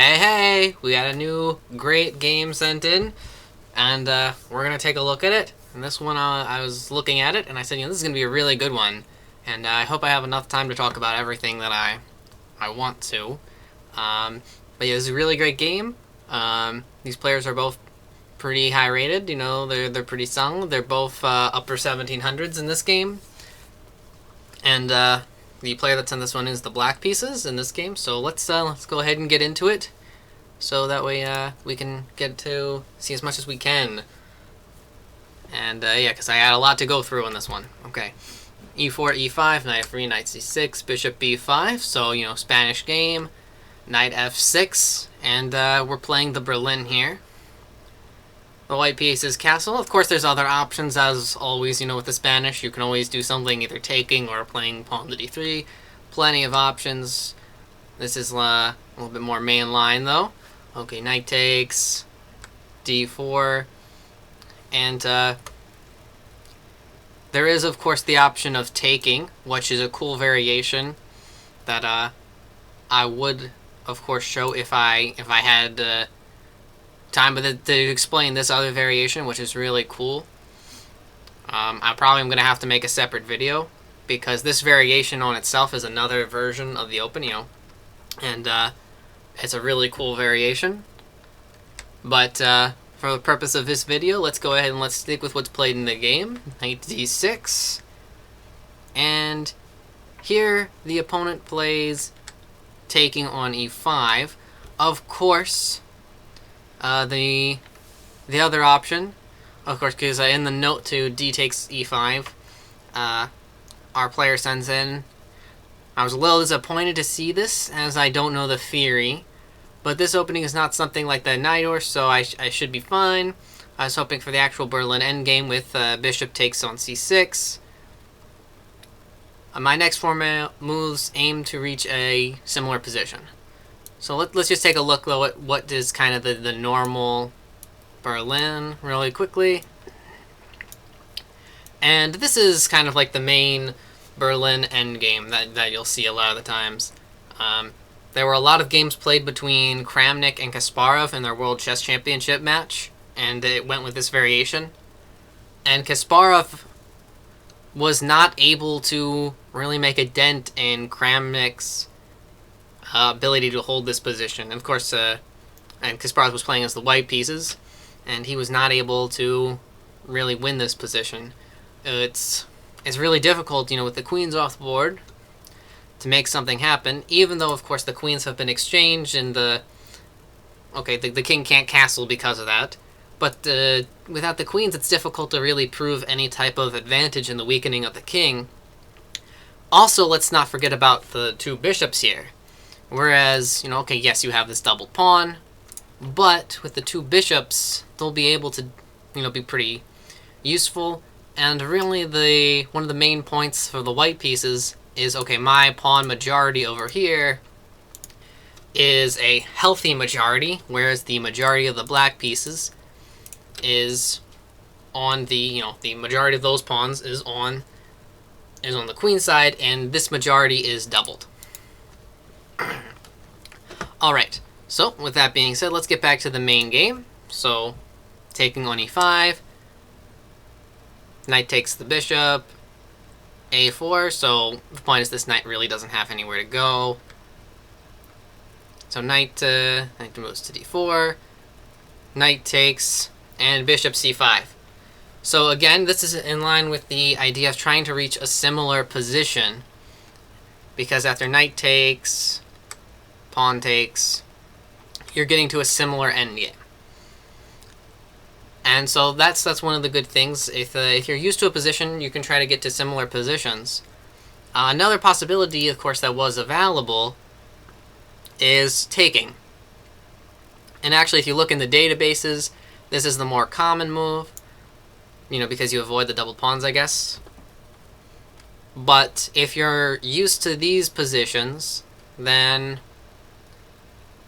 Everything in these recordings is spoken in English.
Hey, we got a new great game sent in, and we're going to take a look at it. And this one, I was looking at it, and I said, this is going to be a really good one. And I hope I have enough time to talk about everything that I want to. But yeah, this is a really great game. These players are both pretty high rated, they're pretty sung. They're both upper 1700s in this game. And the player that's in this one is the black pieces in this game. So let's go ahead and get into it. So that way we can get to see as much as we can. And yeah, because I had a lot to go through in this one. Okay. E4, E5, knight F3, knight C6, bishop B5. So, Spanish game. Knight F6. And we're playing the Berlin here. The white piece is castle. Of course, there's other options, as always, with the Spanish. You can always do something, either taking or playing pawn to D3. Plenty of options. This is a little bit more mainline, though. Okay, knight takes, D4. And there is, of course, the option of taking, which is a cool variation that I would, of course, show if I had time to explain this other variation, which is really cool. I probably am going to have to make a separate video, because this variation on itself is another version of the open, and it's a really cool variation. But for the purpose of this video, let's go ahead and let's stick with what's played in the game. Knight D6. And here the opponent plays taking on E5. Of course, the other option, of course, because in the note to D takes E5, our player sends in, I was a little disappointed to see this, as I don't know the theory, but this opening is not something like the knight horse, so I should be fine. I was hoping for the actual Berlin endgame with bishop takes on C6. My next four moves aim to reach a similar position. So let's just take a look, though, at what is kind of the normal Berlin really quickly. And this is kind of like the main Berlin endgame that you'll see a lot of the times. There were a lot of games played between Kramnik and Kasparov in their World Chess Championship match, and it went with this variation. And Kasparov was not able to really make a dent in Kramnik's ability to hold this position. And of course, and Kasparov was playing as the white pieces, and he was not able to really win this position. It's really difficult, with the queens off the board, to make something happen, even though, of course, the queens have been exchanged, and the king can't castle because of that. But without the queens, it's difficult to really prove any type of advantage in the weakening of the king. Also, let's not forget about the two bishops here. Whereas, yes, you have this double pawn, but with the two bishops, they'll be able to, be pretty useful. And really, one of the main points for the white pieces is, my pawn majority over here is a healthy majority, whereas the majority of the black pieces is on the, the majority of those pawns is on the queen side, and this majority is doubled. Alright, so with that being said, let's get back to the main game. So, taking on E5, knight takes the bishop, A4, so the point is this knight really doesn't have anywhere to go. So knight moves to D4, knight takes, and bishop C5. So again, this is in line with the idea of trying to reach a similar position, because after knight takes, pawn takes, you're getting to a similar endgame. And so that's one of the good things. If you're used to a position, you can try to get to similar positions. Another possibility, of course, that was available is taking. And actually, if you look in the databases, this is the more common move, because you avoid the double pawns, I guess. But if you're used to these positions, then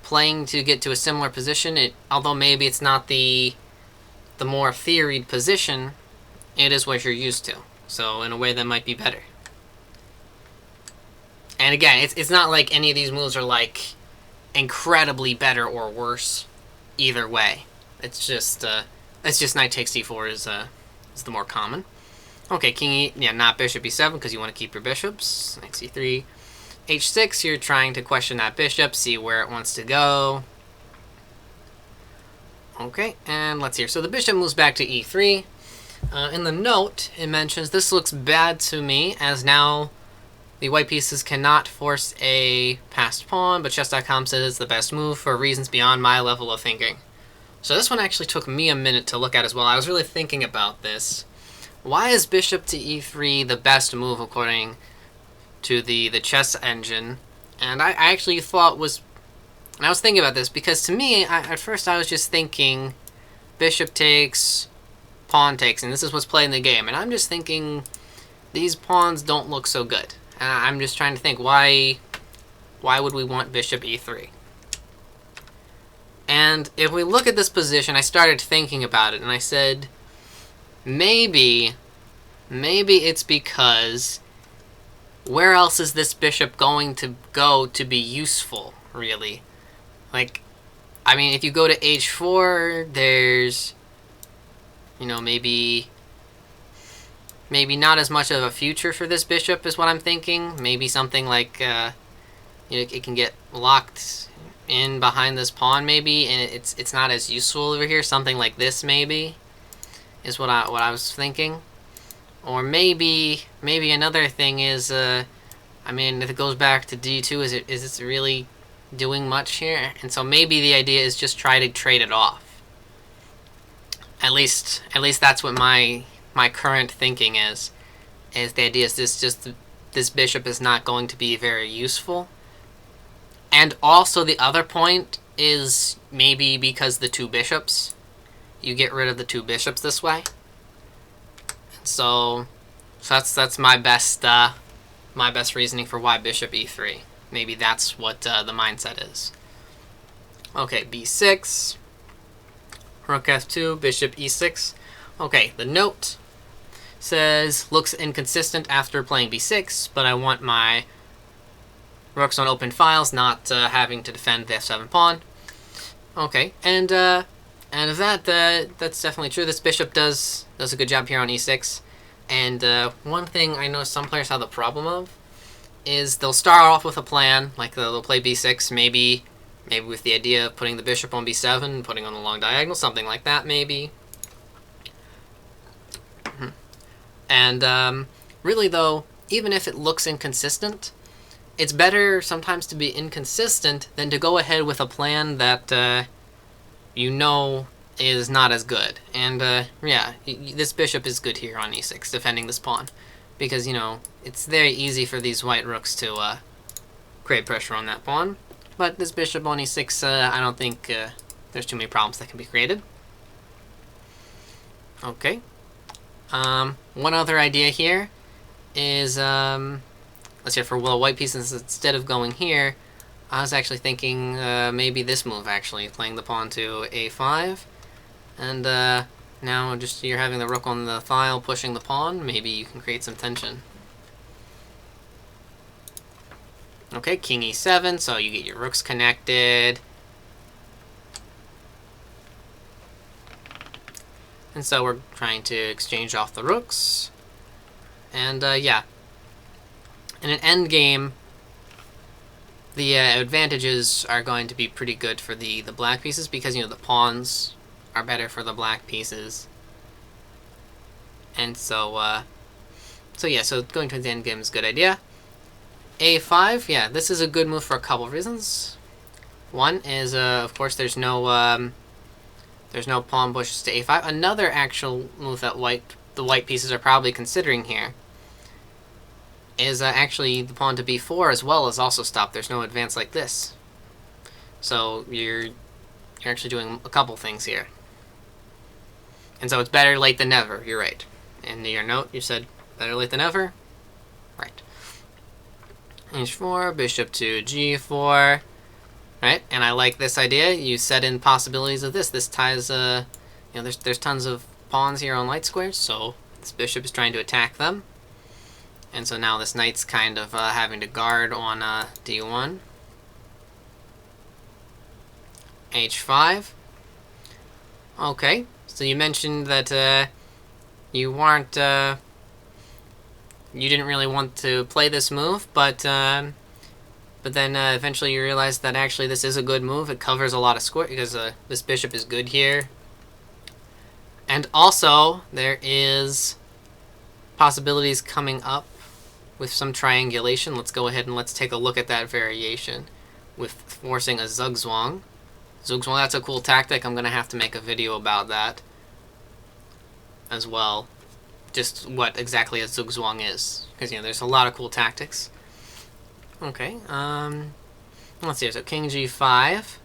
playing to get to a similar position, although maybe it's not the more theoried position, it is what you're used to. So in a way, that might be better. And again, it's not like any of these moves are like incredibly better or worse either way. It's just knight takes d4 is the more common. Okay, king e, yeah, not bishop e7 because you want to keep your bishops. Knight c3, h6. You're trying to question that bishop, see where it wants to go. Okay, and let's hear. So the bishop moves back to e3. In the note, it mentions this looks bad to me as now the white pieces cannot force a passed pawn, but chess.com says it's the best move for reasons beyond my level of thinking. So this one actually took me a minute to look at as well. I was really thinking about this. Why is bishop to e3 the best move according to the chess engine? And I actually thought was... And I was thinking about this because to me, at first I was just thinking bishop takes, pawn takes, and this is what's played in the game. And I'm just thinking these pawns don't look so good. And I'm just trying to think, why would we want bishop e3? And if we look at this position, I started thinking about it, and I said, maybe it's because where else is this bishop going to go to be useful, really? Like, I mean, if you go to h4, there's, you know, maybe not as much of a future for this bishop is what I'm thinking. Maybe something like, you know, it can get locked in behind this pawn, maybe, and it's not as useful over here. Something like this, maybe, is what I was thinking. Or maybe another thing is, I mean, if it goes back to d2, is it really doing much here? And so maybe the idea is just try to trade it off. At least that's what my current thinking is the idea is this bishop is not going to be very useful. And also the other point is maybe because the two bishops, you get rid of the two bishops this way. So that's my best reasoning for why bishop e3. Maybe that's what the mindset is. Okay, b6, rook f2, bishop e6. Okay, the note says looks inconsistent after playing b6, but I want my rooks on open files, not having to defend the f7 pawn. Okay, and if that's definitely true. This bishop does a good job here on e6. And one thing I know some players have the problem of is they'll start off with a plan, like they'll play b6, maybe with the idea of putting the bishop on b7, putting on the long diagonal, something like that, maybe. And really, though, even if it looks inconsistent, it's better sometimes to be inconsistent than to go ahead with a plan that you know is not as good. And yeah, this bishop is good here on e6, defending this pawn. Because, you know, it's very easy for these white rooks to create pressure on that pawn. But this bishop on e6, I don't think there's too many problems that can be created. Okay. One other idea here is, let's see, for white pieces, instead of going here, I was actually thinking maybe this move, actually, playing the pawn to a5. And now just you're having the rook on the file pushing the pawn. Maybe you can create some tension. Okay, king e7, so you get your rooks connected. And so we're trying to exchange off the rooks. And yeah. In an endgame, the advantages are going to be pretty good for the black pieces because, you know, the pawns are better for the black pieces. And so, yeah, so going to the endgame is a good idea. a5, yeah, this is a good move for a couple of reasons. One is, of course, there's no pawn pushes to a5. Another actual move that the white pieces are probably considering here is actually the pawn to b4 as well is also stopped. There's no advance like this. So you're actually doing a couple things here. And so it's better late than never, you're right. In your note, you said better late than ever? Right. h4, bishop to g4. Right, and I like this idea. You set in possibilities of this. This ties, you know, there's tons of pawns here on light squares, so this bishop is trying to attack them. And so now this knight's kind of having to guard on d1. h5. Okay, so you mentioned that you weren't, you didn't really want to play this move, but then eventually you realized that actually this is a good move. It covers a lot of square because this bishop is good here. And also, there is possibilities coming up with some triangulation. Let's go ahead and let's take a look at that variation with forcing a zugzwang. Zugzwang, that's a cool tactic. I'm going to have to make a video about that as well. Just what exactly a zugzwang is. Because, you know, there's a lot of cool tactics. Okay, let's see. So king g5.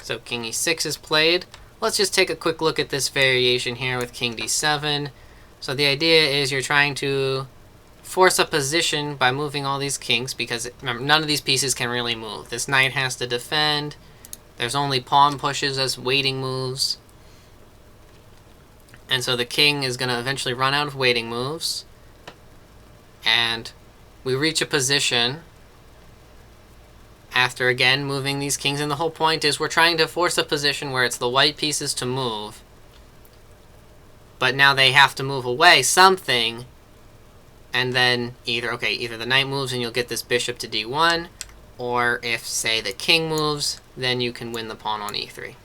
So king e6 is played. Let's just take a quick look at this variation here with king d7. So the idea is you're trying to force a position by moving all these kings, because remember, none of these pieces can really move. This knight has to defend. There's only pawn pushes as waiting moves. And so the king is going to eventually run out of waiting moves. And we reach a position after, again, moving these kings. And the whole point is we're trying to force a position where it's the white pieces to move. But now they have to move away something. And then either the knight moves and you'll get this bishop to d1. Or if, say, the king moves, then you can win the pawn on e3.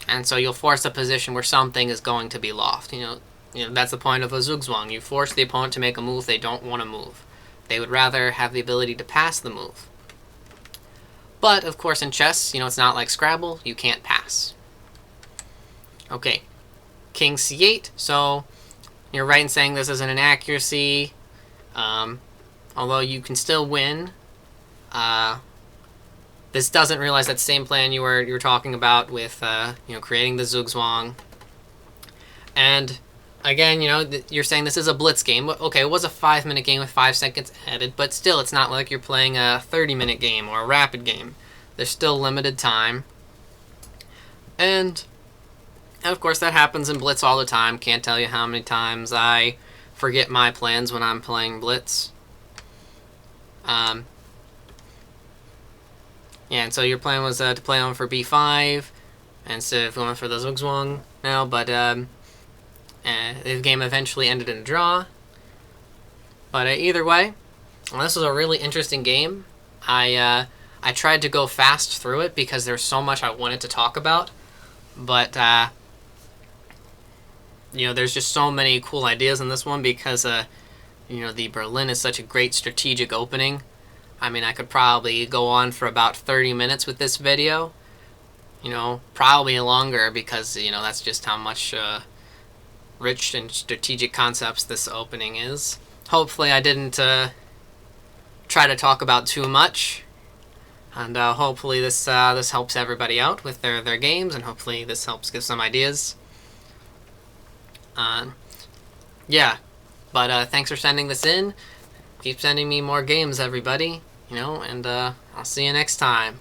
And so you'll force a position where something is going to be lost. You know, that's the point of a zugzwang. You force the opponent to make a move they don't want to move. They would rather have the ability to pass the move. But, of course, in chess, you know, it's not like Scrabble. You can't pass. Okay, king c8. So you're right in saying this is an inaccuracy. Although you can still win. This doesn't realize that same plan you were talking about with creating the zugzwang. And again, you know, you're saying this is a blitz game. Okay, it was a 5-minute game with 5 seconds added, but still, it's not like you're playing a 30-minute game or a rapid game. There's still limited time. And of course, that happens in blitz all the time. Can't tell you how many times I forget my plans when I'm playing blitz. Yeah, and so your plan was to play on for b5 instead of going for the zugzwang now, but the game eventually ended in a draw. But either way, well, this was a really interesting game. I tried to go fast through it because there's so much I wanted to talk about, but you know, there's just so many cool ideas in this one because you know, the Berlin is such a great strategic opening. I mean, I could probably go on for about 30 minutes with this video. You know, probably longer because, you know, that's just how much rich and strategic concepts this opening is. Hopefully I didn't try to talk about too much. And hopefully this helps everybody out with their games, and hopefully this helps give some ideas. Yeah, but thanks for sending this in. Keep sending me more games, everybody. You know, and I'll see you next time.